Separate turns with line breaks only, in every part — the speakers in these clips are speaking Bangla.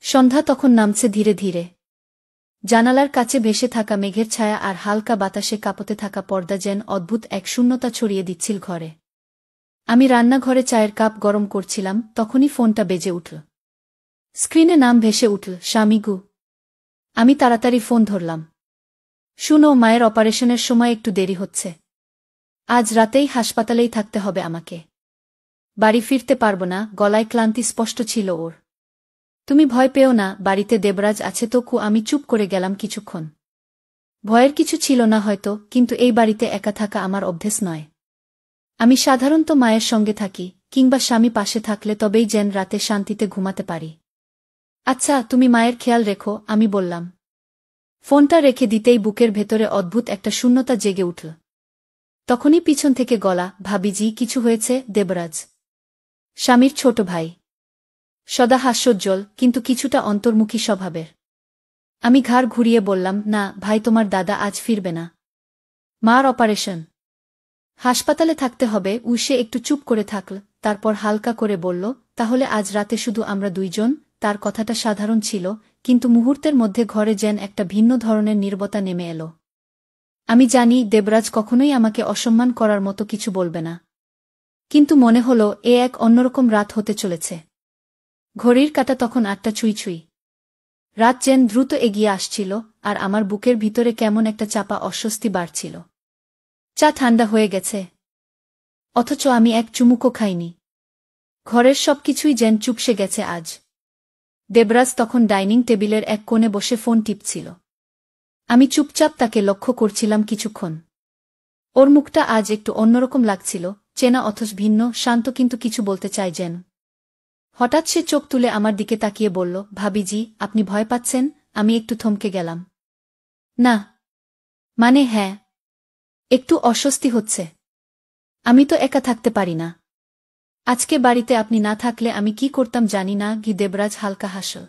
সন্ধ্যা তখন নামছে ধীরে ধীরে। জানালার কাছে ভেসে থাকা মেঘের ছায়া আর হালকা বাতাসে কাঁপতে থাকা পর্দা যেন অদ্ভুত এক শূন্যতা ছড়িয়ে দিচ্ছিল ঘরে। আমি রান্নাঘরে চায়ের কাপ গরম করছিলাম, তখনই ফোনটা বেজে উঠল। স্ক্রিনে নাম ভেসে উঠল, স্বামীগু। আমি তাড়াতাড়ি ফোন ধরলাম। শুনো, মায়ের অপারেশনের সময় একটু দেরি হচ্ছে। আজ রাতেই হাসপাতালেই থাকতে হবে আমাকে। বাড়ি ফিরতে পারব না। গলায় ক্লান্তি স্পষ্ট ছিল ওর। তুমি ভয় পেও না, বাড়িতে দেবরাজ আছে তো। আমি চুপ করে গেলাম কিছুক্ষণ। ভয়ের কিছু ছিল না হয়তো, কিন্তু এই বাড়িতে একা থাকা আমার অভ্যেস নয়। আমি সাধারণত মায়ের সঙ্গে থাকি, কিংবা স্বামী পাশে থাকলে তবেই যেন রাতে শান্তিতে ঘুমাতে পারি। আচ্ছা, তুমি মায়ের খেয়াল রেখো, আমি বললাম। ফোনটা রেখে দিতেই বুকের ভেতরে অদ্ভুত একটা শূন্যতা জেগে উঠল। তখনই পিছন থেকে গলা, ভাবিজি কিছু হয়েছে? দেবরাজ স্বামীর ছোট ভাই, সদা হাস্যোজ্জ্বল কিন্তু কিছুটা অন্তর্মুখী স্বভাবের। আমি ঘাড় ঘুরিয়ে বললাম, না ভাই, তোমার দাদা আজ ফিরবে না। মার অপারেশন, হাসপাতালে থাকতে হবে। সে একটু চুপ করে থাকল, তারপর হালকা করে বলল, তাহলে আজ রাতে শুধু আমরা দুইজন। তার কথাটা সাধারণ ছিল, কিন্তু মুহূর্তের মধ্যে ঘরে যেন একটা ভিন্ন ধরনের নীরবতা নেমে এলো। আমি জানি দেবরাজ কখনোই আমাকে অসম্মান করার মতো কিছু বলবে না, কিন্তু মনে হলো এ এক অন্যরকম রাত হতে চলেছে। ঘড়ির কাঁটা তখন ৮টা ছুঁই ছুঁই। রাত যেন দ্রুত এগিয়ে আসছিল, আর আমার বুকের ভিতরে কেমন একটা চাপা অস্বস্তি বাড়ছিল। চা ঠান্ডা হয়ে গেছে, অথচ আমি এক চুমুকও খাইনি। ঘরের সবকিছুই যেন চুপসে গেছে আজ। দেবরাজ তখন ডাইনিং টেবিলের এক কোণে বসে ফোন টিপছিল। আমি চুপচাপ তাকে লক্ষ্য করছিলাম কিছুক্ষণ। ওর মুখটা আজ একটু অন্যরকম লাগছিল, চেনা অথচ ভিন্ন, শান্ত কিন্তু কিছু বলতে চায় যেন। হঠাৎ সে চোখ তুলে আমার দিকে তাকিয়ে বলল, ভাবিজি আপনি ভয় পাচ্ছেন? আমি একটু থমকে গেলাম। না, মানে হ্যাঁ, একটু অস্বস্তি হচ্ছে। আমি তো একা থাকতে পারি না। আজকে বাড়িতে আপনি না থাকলে আমি কি করতাম জানি না। দেবরাজ হালকা হাসল।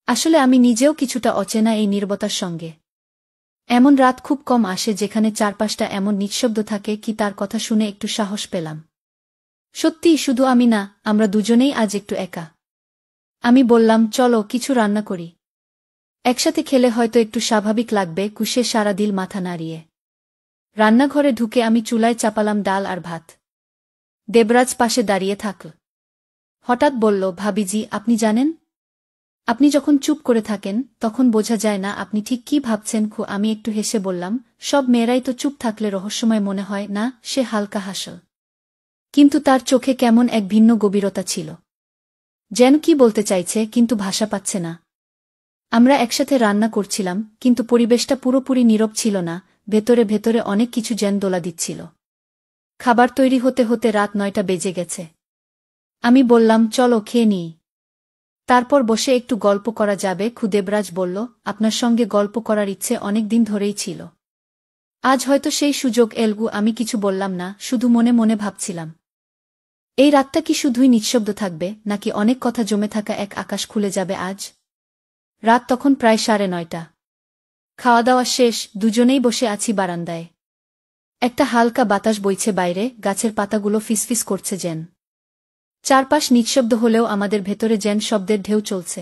আসলে আমি নিজেও কিছুটা অচেনা এই নীরবতার সঙ্গে। এমন রাত খুব কম আসে যেখানে চারপাশটা এমন নিঃশব্দ থাকে। তার কথা শুনে একটু সাহস পেলাম। সত্যিই শুধু আমি না, আমরা দুজনেই আজ একটু একা। আমি বললাম, চলো কিছু রান্না করি, একসাথে খেলে হয়তো একটু স্বাভাবিক লাগবে। কুশে সারা দিল মাথা নাড়িয়ে রান্নাঘরে ঢুকে আমি চুলায় চাপালাম ডাল আর ভাত। দেবরাজ পাশে দাঁড়িয়ে থাকল। হঠাৎ বলল, ভাবিজি আপনি জানেন, আপনি যখন চুপ করে থাকেন তখন বোঝা যায় না আপনি ঠিক কি ভাবছেন। আমি একটু হেসে বললাম, সব মেয়েরাই তো চুপ থাকলে রহস্যময় মনে হয় না। সে হালকা হাসল, কিন্তু তার চোখে কেমন এক ভিন্ন গভীরতা ছিল, যেন কি বলতে চাইছে কিন্তু ভাষা পাচ্ছে না। আমরা একসাথে রান্না করছিলাম, কিন্তু পরিবেশটা পুরোপুরি নীরব ছিল না। ভেতরে ভেতরে অনেক কিছু যেন দোলা দিচ্ছিল। খাবার তৈরি হতে হতে রাত ৯টা বেজে গেছে। আমি বললাম, চলো খেয়ে নিই, তারপর বসে একটু গল্প করা যাবে। দেবরাজ বলল, আপনার সঙ্গে গল্প করার ইচ্ছে অনেক দিন ধরেই ছিল। আজ হয়তো সেই সুযোগ এলগু। আমি কিছু বললাম না, শুধু মনে মনে ভাবছিলাম, এই রাতটা কি শুধুই নিঃশব্দ থাকবে, নাকি অনেক কথা জমে থাকা এক আকাশ খুলে যাবে আজ। রাত তখন প্রায় ৯:৩০। খাওয়া দাওয়া শেষ, দুজনেই বসে আছি বারান্দায়। একটা হালকা বাতাস বইছে বাইরে, গাছের পাতাগুলো ফিসফিস করছে যেন। চারপাশ নিঃশব্দ হলেও আমাদের ভেতরে যেন শব্দের ঢেউ চলছে।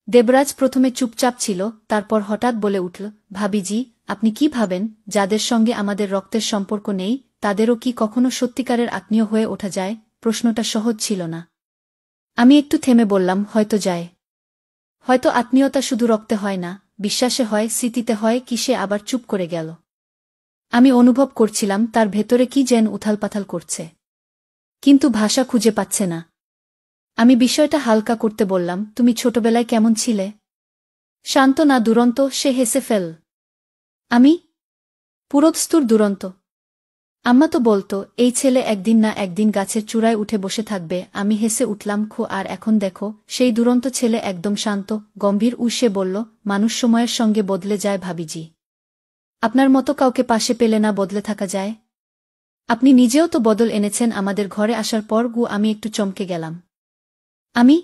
দেবরাজ প্রথমে চুপচাপ ছিল, তারপর হঠাৎ বলে উঠল, ভাবিজি আপনি কি ভাবেন, যাদের সঙ্গে আমাদের রক্তের সম্পর্ক নেই তাদেরও কি কখনো সত্যিকারের আত্মীয় হয়ে ওঠা যায়? প্রশ্নটা সহজ ছিল না। আমি একটু থেমে বললাম, হয়তো যায়। হয়তো আত্মীয়তা শুধু রক্তে হয় না, বিশ্বাসে হয়, স্মৃতিতে হয়। সে আবার চুপ করে গেল। আমি অনুভব করছিলাম তার ভেতরে কি যেন উথালপাথাল করছে, কিন্তু ভাষা খুঁজে পাচ্ছে না। আমি বিষয়টা হালকা করতে বললাম, তুমি ছোটবেলায় কেমন ছিলে? শান্ত না দুরন্ত? সে হেসে ফেল। আমি পুরোদস্তুর দুরন্ত। আম্মা তো বলতো এই ছেলে একদিন না একদিন গাছের চূড়ায় উঠে বসে থাকবে। আমি হেসে উঠলাম, আর এখন দেখো সেই দুরন্ত ছেলে একদম শান্ত গম্ভীর। সে বলল, মানুষ সময়ের সঙ্গে বদলে যায় ভাবিজি। আপনার মতো কাউকে পাশে পেলে না বদলে থাকা যায়? আপনি নিজেও তো বদল এনেছেন আমাদের ঘরে আসার পর। আমি একটু চমকে গেলাম। আমি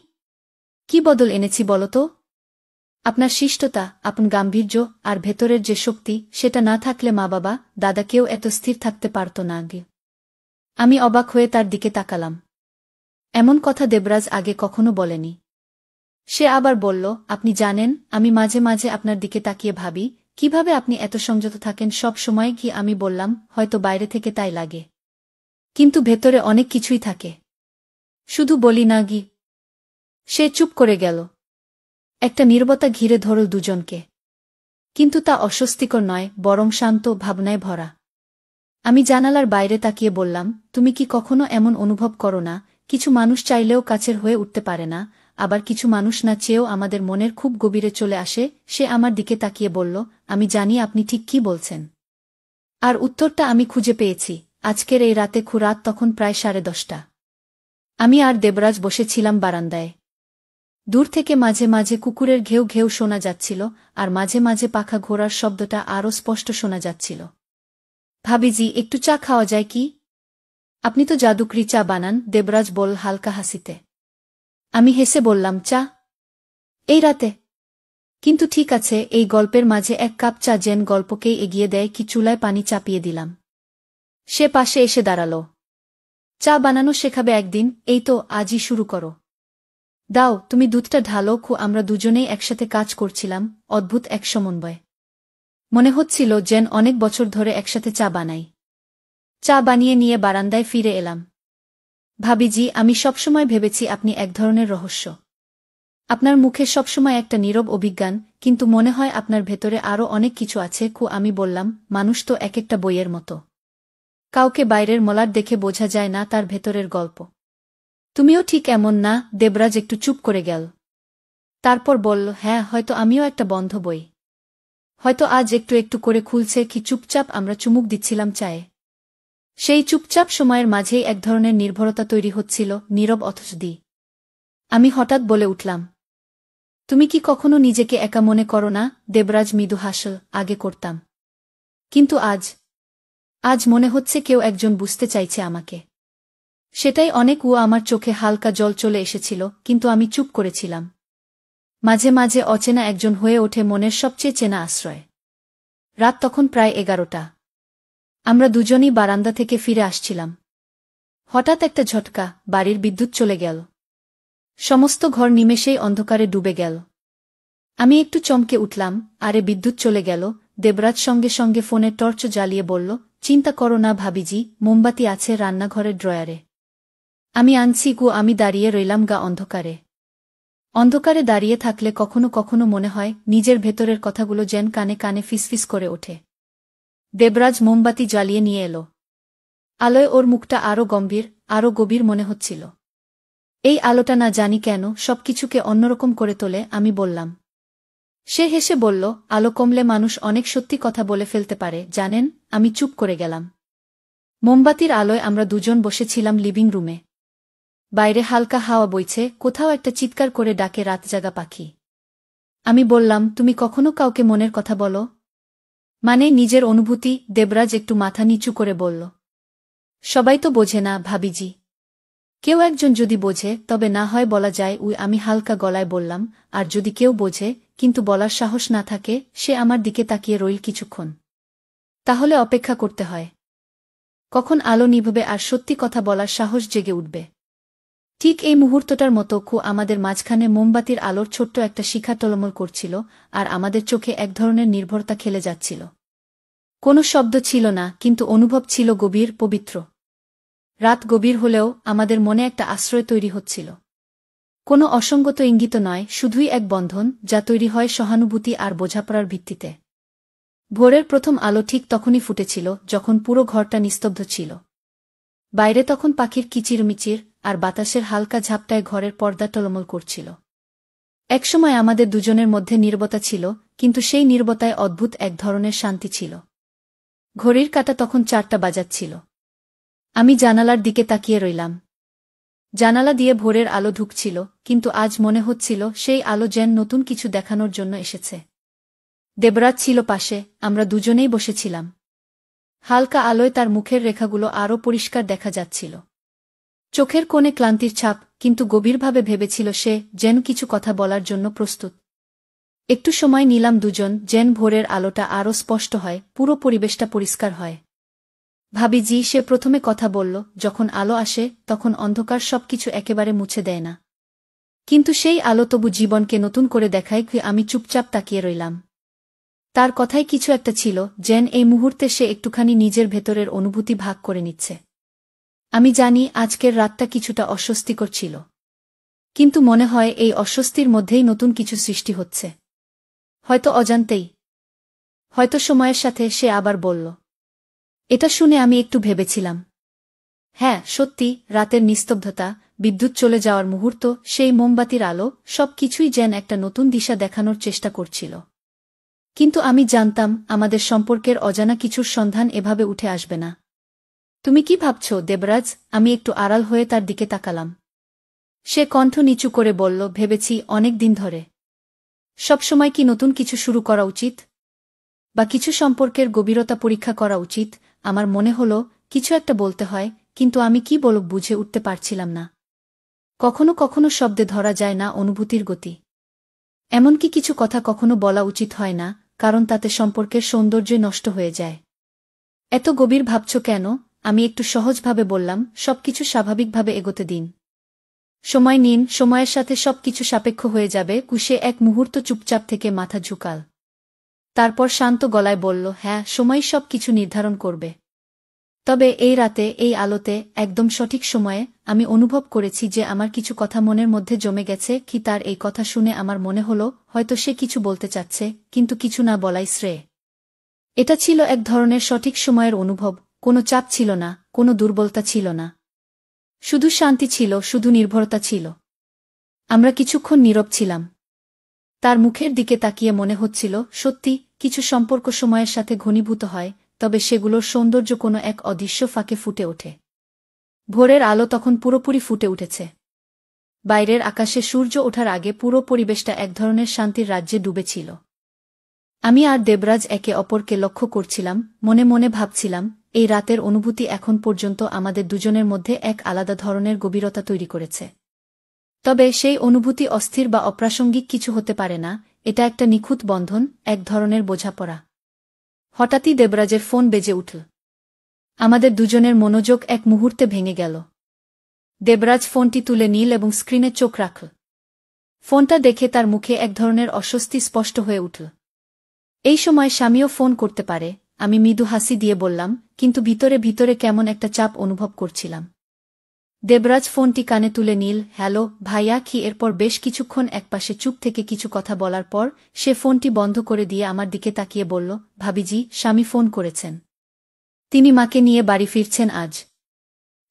কি বদল এনেছি বলো তো? আপনার শিষ্টতা, আপন গাম্ভীর্য, আর ভেতরের যে শক্তি, সেটা না থাকলে মা বাবা দাদা কেউ এত স্থির থাকতে পারত না আগে। আমি অবাক হয়ে তার দিকে তাকালাম। এমন কথা দেবরাজ আগে কখনো বলেনি। সে আবার বলল, আপনি জানেন, আমি মাঝে মাঝে আপনার দিকে তাকিয়ে ভাবি, কিভাবে আপনি এত সংযত থাকেন সব সময়। কি? আমি বললাম, হয়তো বাইরে থেকে তাই লাগে, কিন্তু ভেতরে অনেক কিছুই থাকে, শুধু বলি না গি। সে চুপ করে গেল। একটা নীরবতা ঘিরে ধরল দুজনকে, কিন্তু তা অস্বস্তিকর নয়, বরং শান্ত, ভাবনায় ভরা। আমি জানালার বাইরে তাকিয়ে বললাম, তুমি কি কখনো এমন অনুভব করো না, কিছু মানুষ চাইলেও কাছের হয়ে উঠতে পারে না, আবার কিছু মানুষ না চেয়েও আমাদের মনের খুব গভীরে চলে আসে? সে আমার দিকে তাকিয়ে বলল, আমি জানি আপনি ঠিক কি বলছেন। আর উত্তরটা আমি খুঁজে পেয়েছি। আজকের এই রাতে রাত তখন প্রায় 10:30। আমি আর দেবরাজ বসেছিলাম বারান্দায়। দূর থেকে মাঝে মাঝে কুকুরের ঘেউ ঘেউ শোনা যাচ্ছিল, আর মাঝে মাঝে পাখা ঘোরার শব্দটা আরও স্পষ্ট শোনা যাচ্ছিল। ভাবিজি, একটু চা খাওয়া যায় কি? আপনি তো জাদুকরি চা বানান, দেবরাজ বলল হালকা হাসিতে। আমি হেসে বললাম, চা? এই রাতে? কিন্তু ঠিক আছে, এই গল্পের মাঝে এক কাপ চা যেন গল্পকেই এগিয়ে দেয়। কি? চুলায় পানি চাপিয়ে দিলাম। সে পাশে এসে দাঁড়াল। চা বানানো শেখাবে একদিন, এই তো আজই শুরু করো। দাও, তুমি দুধটা ঢালো। আমরা দুজনেই একসাথে কাজ করছিলাম, অদ্ভুত এক সমন্বয়। মনে হচ্ছিল যেন অনেক বছর ধরে একসাথে চা বানাই। চা বানিয়ে নিয়ে বারান্দায় ফিরে এলাম। ভাবিজি, আমি সবসময় ভেবেছি আপনি এক ধরনের রহস্য। আপনার মুখে সবসময় একটা নীরব অভিজ্ঞান, কিন্তু মনে হয় আপনার ভেতরে আরও অনেক কিছু আছে। আমি বললাম, মানুষ তো এক একটা বইয়ের মতো। কাউকে বাইরের মলাট দেখে বোঝা যায় না তার ভেতরের গল্প। তুমিও ঠিক এমন না? দেবরাজ একটু চুপ করে গেল। তারপর বলল, হ্যাঁ, হয়তো আমিও একটা বন্ধ বই। হয়তো আজ একটু একটু করে খুলছে। কি? চুপচাপ আমরা চুমুক দিচ্ছিলাম চায়ে। সেই চুপচাপ সময়ের মাঝেই এক ধরনের নির্ভরতা তৈরি হচ্ছিল, নীরব অথচ দি। আমি হঠাৎ বলে উঠলাম, তুমি কি কখনো নিজেকে একা মনে করো না? দেবরাজ মৃদু হাসল, আগে করতাম, কিন্তু আজ আজ মনে হচ্ছে কেউ একজন বুঝতে চাইছে আমাকে। সেটাই অনেক। আমার চোখে হালকা জল চলে এসেছিল, কিন্তু আমি চুপ করেছিলাম। মাঝে মাঝে অচেনা একজন হয়ে ওঠে মনের সবচেয়ে চেনা আশ্রয়। রাত তখন প্রায় 11টা। আমরা দুজনই বারান্দা থেকে ফিরে আসছিলাম। হঠাৎ একটা ঝটকা, বাড়ির বিদ্যুৎ চলে গেল। সমস্ত ঘর নিমেষেই অন্ধকারে ডুবে গেল। আমি একটু চমকে উঠলাম, আরে বিদ্যুৎ চলে গেল? দেবরাজ সঙ্গে সঙ্গে ফোনের টর্চ জ্বালিয়ে বলল, চিন্তা করো না ভাবিজি, মোমবাতি আছে রান্নাঘরের ড্রয়ারে। আমি আনছি। আমি দাঁড়িয়ে রইলাম গা অন্ধকারে। অন্ধকারে দাঁড়িয়ে থাকলে কখনো কখনো মনে হয় নিজের ভেতরের কথাগুলো যেন কানে কানে ফিসফিস করে ওঠে। দেবরাজ মোমবাতি জ্বালিয়ে নিয়ে এলো। আলোয় ওর মুখটা আরও গম্ভীর, আরও গভীর মনে হচ্ছিল। এই আলোটা না জানি কেন সবকিছুকে অন্যরকম করে তোলে। আমি বললাম। সে হেসে বলল, আলো কমলে মানুষ অনেক সত্যি কথা বলে ফেলতে পারে, জানেন? আমি চুপ করে গেলাম। মোমবাতির আলোয় আমরা দুজন বসেছিলাম লিভিং রুমে। বাইরে হালকা হাওয়া বইছে, কোথাও একটা চিৎকার করে ডাকে রাতজাগা পাখি। আমি বললাম, তুমি কখনো কাউকে মনের কথা বলো? মানে নিজের অনুভূতি? দেবরাজ একটু মাথা নিচু করে বলল, সবাই তো বোঝে না ভাবিজি। কেউ একজন যদি বোঝে তবে না হয় বলা যায়। আমি হালকা গলায় বললাম, আর যদি কেউ বোঝে কিন্তু বলার সাহস না থাকে? সে আমার দিকে তাকিয়ে রইল কিছুক্ষণ। তাহলে অপেক্ষা করতে হয়। কখন আলো নিভবে আর সত্যি কথা বলার সাহস জেগে উঠবে। ঠিক এই মুহূর্তটার মতো আমাদের মাঝখানে মোমবাতির আলোর ছোট্ট একটা শিখা টলমল করছিল, আর আমাদের চোখে এক ধরনের নির্ভরতা খেলে যাচ্ছিল। কোনো শব্দ ছিল না, কিন্তু অনুভব ছিল গভীর, পবিত্র। রাত গভীর হলেও আমাদের মনে একটা আশ্রয় তৈরি হচ্ছিল। কোনো অসঙ্গত ইঙ্গিত নয়, শুধুই এক বন্ধন, যা তৈরি হয় সহানুভূতি আর বোঝাপড়ার ভিত্তিতে। ভোরের প্রথম আলো ঠিক তখনই ফুটেছিল যখন পুরো ঘরটা নিস্তব্ধ ছিল। বাইরে তখন পাখির কিচিরমিচির আর বাতাসের হালকা ঝাপটায় ঘরের পর্দা টলমল করছিল। একসময় আমাদের দুজনের মধ্যে নীরবতা ছিল, কিন্তু সেই নীরবতায় অদ্ভুত এক ধরনের শান্তি ছিল। ঘড়ির কাঁটা তখন 4টা বাজাচ্ছিল। আমি জানালার দিকে তাকিয়ে রইলাম। জানালা দিয়ে ভোরের আলো ঢুকছিল, কিন্তু আজ মনে হচ্ছিল সেই আলো যেন নতুন কিছু দেখানোর জন্য এসেছে। দেবরাজ ছিল পাশে, আমরা দুজনেই বসেছিলাম। হালকা আলোয় তার মুখের রেখাগুলো আরও পরিষ্কার দেখা যাচ্ছিল। চোখের কোণে ক্লান্তির ছাপ, কিন্তু গভীরভাবে ভেবেছিল সে, যেন কিছু কথা বলার জন্য প্রস্তুত। একটু সময় নিলাম দুজন, যেন ভোরের আলোটা আরও স্পষ্ট হয়, পুরো পরিবেশটা পরিষ্কার হয়। ভাবিজি, সে প্রথমে কথা বলল, যখন আলো আসে তখন অন্ধকার সবকিছু একেবারে মুছে দেয় না। কিন্তু সেই আলো তবু জীবনকে নতুন করে দেখায় কি আমি চুপচাপ তাকিয়ে রইলাম। তার কথায় কিছু একটা ছিল, যেন এই মুহূর্তে সে একটুখানি নিজের ভেতরের অনুভূতি ভাগ করে নিচ্ছে। আমি জানি আজকের রাতটা কিছুটা অস্বস্তিকর ছিল। কিন্তু মনে হয় এই অস্বস্তির মধ্যেই নতুন কিছু সৃষ্টি হচ্ছে। হয়তো অজান্তেই, হয়তো সময়ের সাথে। সে আবার বলল, এটা শুনে আমি একটু ভেবেছিলাম। হ্যাঁ, সত্যি, রাতের নিস্তব্ধতা, বিদ্যুৎ চলে যাওয়ার মুহূর্ত, সেই মোমবাতির আলো, সব কিছুই যেন একটা নতুন দিশা দেখানোর চেষ্টা করছিল। কিন্তু আমি জানতাম আমাদের সম্পর্কের অজানা কিছুর সন্ধান এভাবে উঠে আসবে না। তুমি কি ভাবছ, দেবরাজ? আমি একটু আড়াল হয়ে তার দিকে তাকালাম। সে কণ্ঠ নিচু করে বলল, ভেবেছি অনেক দিন ধরে। সবসময় কি নতুন কিছু শুরু করা উচিত? বা কিছু সম্পর্কের গভীরতা পরীক্ষা করা উচিত? আমার মনে হলো কিছু একটা বলতে হয়, কিন্তু আমি কি বলব বুঝে উঠতে পারছিলাম না। কখনো কখনো শব্দে ধরা যায় না অনুভূতির গতি। এমনকি কিছু কথা কখনো বলা উচিত হয় না, কারণ তাতে সম্পর্কের সৌন্দর্যই নষ্ট হয়ে যায়। এত গভীর ভাবছ কেন? আমি একটু সহজভাবে বললাম, সবকিছু স্বাভাবিকভাবে এগোতে দিন। সময় নিন, সময়ের সাথে সবকিছু সাপেক্ষ হয়ে যাবে। কুশে এক মুহূর্ত চুপচাপ থেকে মাথা ঝুঁকাল। তারপর শান্ত গলায় বলল, হ্যাঁ, সময় সব কিছু নির্ধারণ করবে। তবে এই রাতে, এই আলোতে, একদম সঠিক সময়ে, আমি অনুভব করেছি যে আমার কিছু কথা মনের মধ্যে জমে গেছে। কি তার এই কথা শুনে আমার মনে হলো হয়তো সে কিছু বলতে চাচ্ছে, কিন্তু কিছু না বলাই শ্রেয়। এটা ছিল এক ধরনের সঠিক সময়ের অনুভব। কোনো চাপ ছিল না, কোনো দুর্বলতা ছিল না। শুধু শান্তি ছিল, শুধু নির্ভরতা ছিল। আমরা কিছুক্ষণ নীরব ছিলাম। তার মুখের দিকে তাকিয়ে মনে হচ্ছিল, সত্যি, কিছু সম্পর্ক সময়ের সাথে ঘনীভূত হয়, তবে সেগুলোর সৌন্দর্য কোনো এক অদৃশ্য ফাঁকে ফুটে ওঠে। ভোরের আলো তখন পুরোপুরি ফুটে উঠেছে। বাইরের আকাশে সূর্য ওঠার আগে পুরো পরিবেশটা এক ধরনের শান্তির রাজ্যে ডুবেছিল। আমি আর দেবরাজ একে অপরকে লক্ষ্য করছিলাম, মনে মনে ভাবছিলাম, এই রাতের অনুভূতি এখন পর্যন্ত আমাদের দুজনের মধ্যে এক আলাদা ধরনের গভীরতা তৈরি করেছে। তবে সেই অনুভূতি অস্থির বা অপ্রাসঙ্গিক কিছু হতে পারে না, এটা একটা নিখুঁত বন্ধন, এক ধরনের বোঝাপড়া। হঠাৎই দেবরাজের ফোন বেজে উঠল। আমাদের দুজনের মনোযোগ এক মুহূর্তে ভেঙে গেল। দেবরাজ ফোনটি তুলে নিল এবং স্ক্রিনে চোখ রাখল। ফোনটা দেখে তার মুখে এক ধরনের অস্বস্তি স্পষ্ট হয়ে উঠল। এই সময় স্বামীও ফোন করতে পারে, আমি মৃদু হাসি দিয়ে বললাম, কিন্তু ভিতরে ভিতরে কেমন একটা চাপ অনুভব করছিলাম। দেবরাজ ফোনটি কানে তুলে নিল। হ্যালো, ভাইয়া। কি? এরপর বেশ কিছুক্ষণ একপাশে চুপ থেকে কিছু কথা বলার পর সে ফোনটি বন্ধ করে দিয়ে আমার দিকে তাকিয়ে বলল, ভাবিজি, স্বামী ফোন করেছেন। তিনি মাকে নিয়ে বাড়ি ফিরছেন আজ।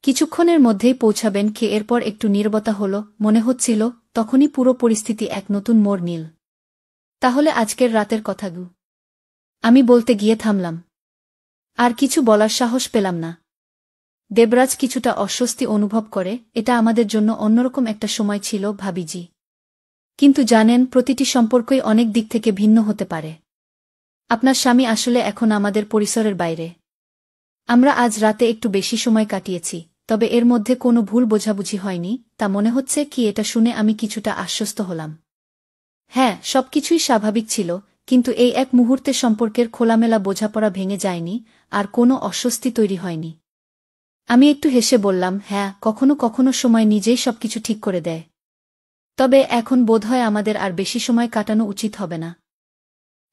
কিছুক্ষণের মধ্যেই পৌঁছাবেন। কে? এরপর একটু নীরবতা হল। মনে হচ্ছিল তখনই পুরো পরিস্থিতি এক নতুন মোড় নিল। তাহলে আজকের রাতের কথাগু? আমি বলতে গিয়ে থামলাম। আর কিছু বলার সাহস পেলাম না। দেবরাজ কিছুটা অস্বস্তি অনুভব করে। এটা আমাদের জন্য অন্যরকম একটা সময় ছিল, ভাবিজি। কিন্তু জানেন, প্রতিটি সম্পর্কই অনেক দিক থেকে ভিন্ন হতে পারে। আপনার স্বামী আসলে এখন আমাদের পরিসরের বাইরে। আমরা আজ রাতে একটু বেশি সময় কাটিয়েছি, তবে এর মধ্যে কোনো ভুল বোঝাবুঝি হয়নি, তা মনে হচ্ছে কি? এটা শুনে আমি কিছুটা আশ্বস্ত হলাম। হ্যাঁ, সবকিছুই স্বাভাবিক ছিল, কিন্তু এই এক মুহূর্তে সম্পর্কের খোলামেলা বোঝাপড়া ভেঙে যায়নি, আর কোনো অস্বস্তি তৈরি হয়নি। আমি একটু হেসে বললাম, হ্যাঁ, কখনো কখনো সময় নিজেই সবকিছু ঠিক করে দেয়। তবে এখন বোধহয় আমাদের আর বেশি সময় কাটানো উচিত হবে না।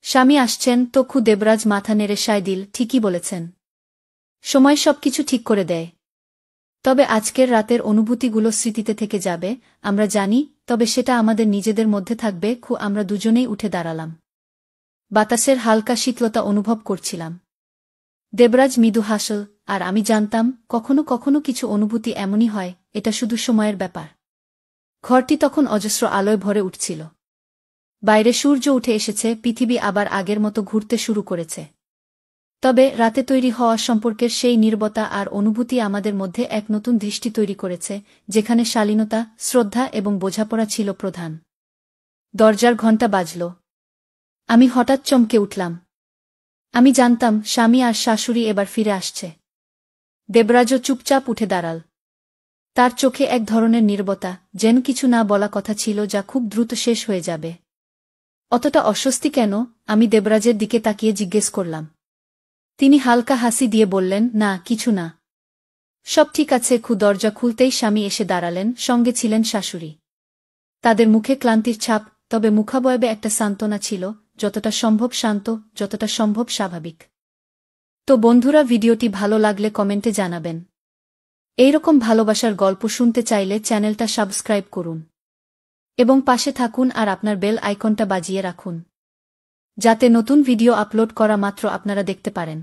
স্বামী আসছেন তো? দেবরাজ মাথা নেড়ে সায় দিল, ঠিকই বলেছেন। সময় সবকিছু ঠিক করে দেয়। তবে আজকের রাতের অনুভূতিগুলো স্মৃতিতে থেকে যাবে, আমরা জানি, তবে সেটা আমাদের নিজেদের মধ্যে থাকবে। আমরা দুজনেই উঠে দাঁড়ালাম। বাতাসের হালকা শীতলতা অনুভব করছিলাম। দেবরাজ মৃদু হাসল, আর আমি জানতাম, কখনো কখনো কিছু অনুভূতি এমনই হয়, এটা শুধু সময়ের ব্যাপার। ঘরটি তখন অজস্র আলোয় ভরে উঠছিল। বাইরে সূর্য উঠে এসেছে, পৃথিবী আবার আগের মতো ঘুরতে শুরু করেছে। তবে রাতে তৈরি হওয়া সম্পর্কের সেই নীরবতা আর অনুভূতি আমাদের মধ্যে এক নতুন দৃষ্টি তৈরি করেছে, যেখানে শালীনতা, শ্রদ্ধা এবং বোঝাপড়া ছিল প্রধান। দরজার ঘণ্টা বাজল। আমি হঠাৎ চমকে উঠলাম। আমি জানতাম স্বামী আর শাশুড়ি এবার ফিরে আসছে। দেবরাজও চুপচাপ উঠে দাঁড়াল। তার চোখে এক ধরনের নীরবতা, যেন কিছু না বলা কথা ছিল যা খুব দ্রুত শেষ হয়ে যাবে। অতটা অস্বস্তি কেন? আমি দেবরাজের দিকে তাকিয়ে জিজ্ঞেস করলাম। তিনি হালকা হাসি দিয়ে বললেন, না, কিছু না। সব ঠিক আছে। দরজা খুলতেই স্বামী এসে দাঁড়ালেন, সঙ্গে ছিলেন শাশুড়ি। তাদের মুখে ক্লান্তির ছাপ, তবে মুখাবয়বে একটা সান্ত্বনা ছিল, যতটা সম্ভব শান্ত, যতটা সম্ভব স্বাভাবিক। তো বন্ধুরা, ভিডিওটি ভালো লাগলে কমেন্টে জানাবেন। এইরকম ভালোবাসার গল্প শুনতে চাইলে চ্যানেলটা সাবস্ক্রাইব করুন এবং পাশে থাকুন আর আপনার বেল আইকনটা বাজিয়ে রাখুন, যাতে নতুন ভিডিও আপলোড করা মাত্র আপনারা দেখতে পারেন।